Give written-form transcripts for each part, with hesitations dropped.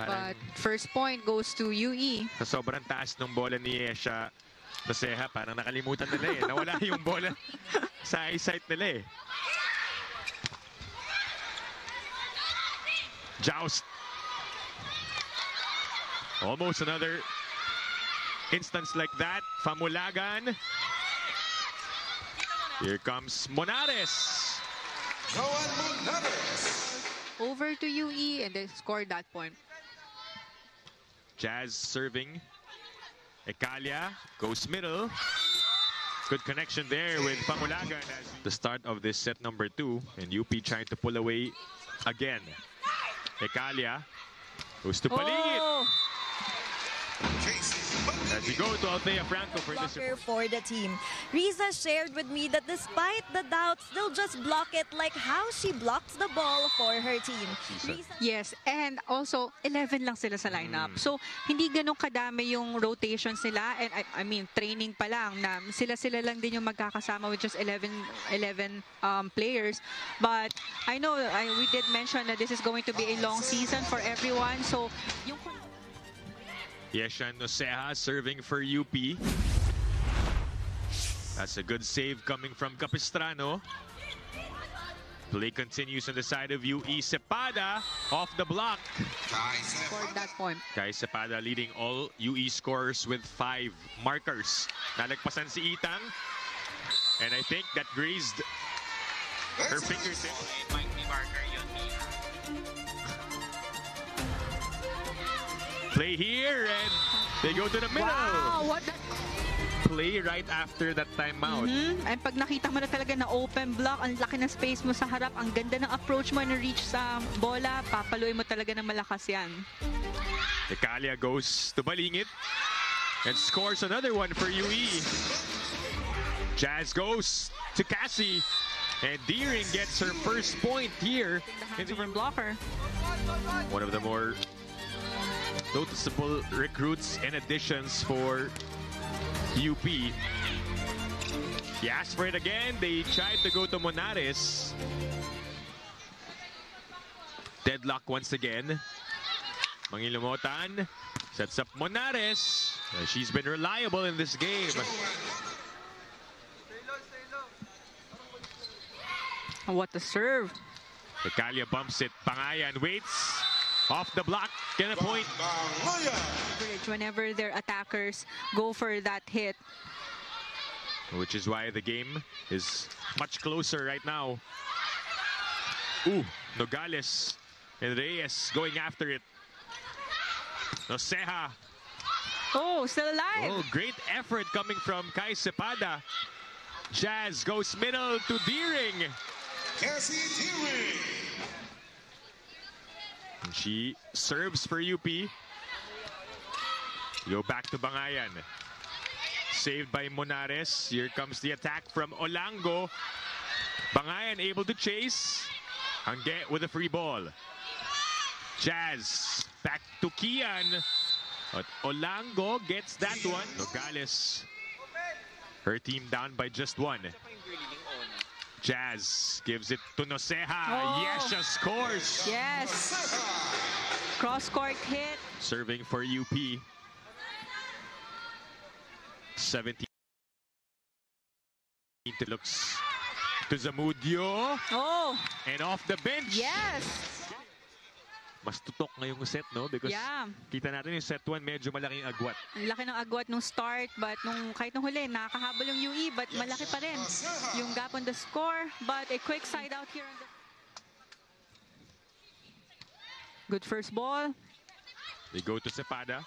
But first point goes to UE. Sa sobrang taas ng bola ni Yesha Noceja, parang nakalimutan nila eh. Nawala yung bola sa eyesight nila eh. Joust. Almost another instance like that. Famulagan. Here comes Monares. Over to UE and they scored that point. Jazz serving. Ecalia goes middle. Good connection there with Famulagan as the start of this set number 2. And UP trying to pull away again. Ecalia goes to Paligid. Oh! As we go to Althea Franco for this for the team. Riza shared with me that despite the doubts, they'll just block it like how she blocks the ball for her team. Yes, and also 11 lang sila sa lineup. So hindi ganun kadami yung rotations nila, and I mean training pa lang na sila lang din yung magkakasama with just 11 players. But I know we did mention that this is going to be a long season for everyone. So yung Yesha Noceja serving for UP. That's a good save coming from Capistrano. Play continues on the side of UE. Cepada off the block. scored that point. Kai Cepada leading all UE scorers with 5 markers. Nalagpasan si Itang. And I think that grazed her fingertips. Might be marker yun. Play here and they go to the middle. Wow, what the... Play right after that timeout. And pag nakita mo na talaga na open block, ang laki ng space mo sa harap, ang ganda ng approach mo na reach sa bola, papaluin mo talaga ng malakas yan. Ecalia goes to Balingit and scores another one for UE. Jazz goes to Cassie and Deering gets her first point here. In the blocker. One of the more noticeable recruits and additions for UP. He asked for it again. They tried to go to Monares. Deadlock once again. Mangilumotan sets up Monares. She's been reliable in this game. What a serve. Ecalia bumps it. Pangayan waits. Off the block, get a point. Whenever their attackers go for that hit. Which is why the game is much closer right now. Ooh, Nogales and Reyes going after it. Noceja. Oh, still alive. Oh, great effort coming from Kai Cepada. Jazz goes middle to Deering. Cassie Deering. And she serves for UP. Go back to Bangayan. Saved by Monares. Here comes the attack from Olango. Bangayan able to chase. Angge with a free ball. Jazz back to Kian. But Olango gets that one. Nogales. Her team down by just 1. Jazz gives it to Noceja. Oh. Yesha scores. Yes. Cross-court hit. Serving for UP. 17 looks to Zamudio. Oh. And off the bench. Yes. Mas tutok ngayong set, no? Because kita natin yung set 1, medyo malaking agwat. Ang laki ng agwat nung start, but kahit nung huli, nakakahabol yung UE, but malaki pa rin yung gap on the score. But a quick side out here. Good first ball. They go to Cepada.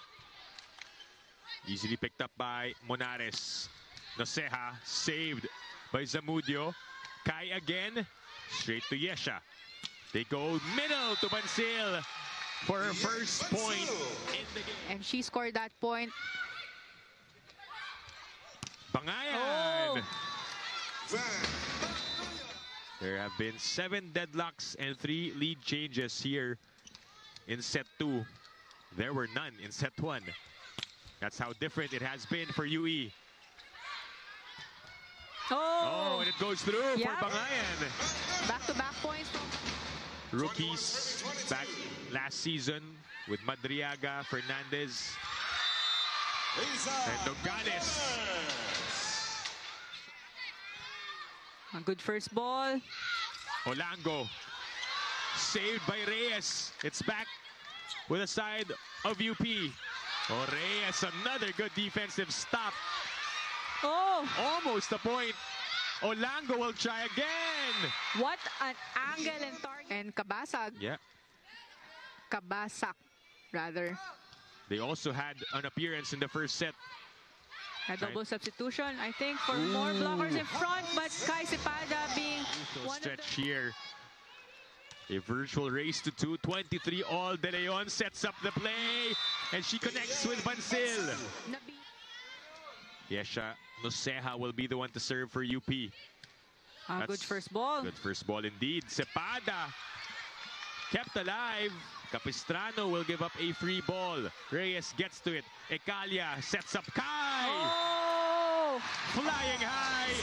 Easily picked up by Monares. Noceja saved by Zamudio. Kai again. Straight to Yesha. They go middle to Bansil for her first point in the game. And she scored that point. Bangayan. Oh. There have been 7 deadlocks and 3 lead changes here in set 2. There were none in set 1. That's how different it has been for UE. Oh, and it goes through for Bangayan. Back-to-back points. Rookies back last season with Madriaga, Fernandez, Risa and Nogales. A good first ball. Olango, saved by Reyes. It's back with a side of UP. Oh, Reyes, another good defensive stop. Oh, Almost a point. Olango will try again. what an angle and target. And Kabasag. Yeah, Kabasak, rather. they also had an appearance in the first set. A double substitution, I think, for more blockers in front, but Kai Cepada being one of the... Stretch here. A virtual race to 2:23 all. De Leon sets up the play, and she connects with Bansil. Nabi- Yesha Noceja will be the one to serve for UP. Good That's first ball. Good first ball indeed. Cepada kept alive. Capistrano will give up a free ball. Reyes gets to it. Ecalia sets up Kai. Oh! Flying high